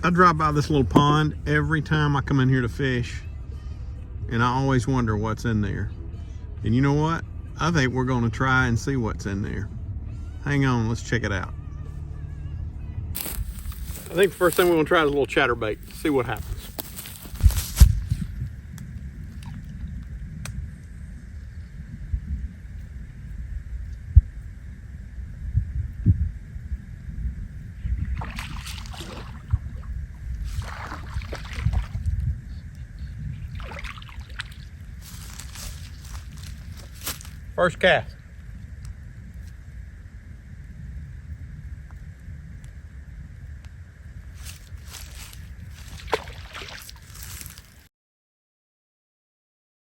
I drive by this little pond every time I come in here to fish, and I always wonder what's in there. And you know what? I think we're going to try and see what's in there. Hang on, let's check it out. I think the first thing we're going to try is a little chatterbait. See what happens. First cast.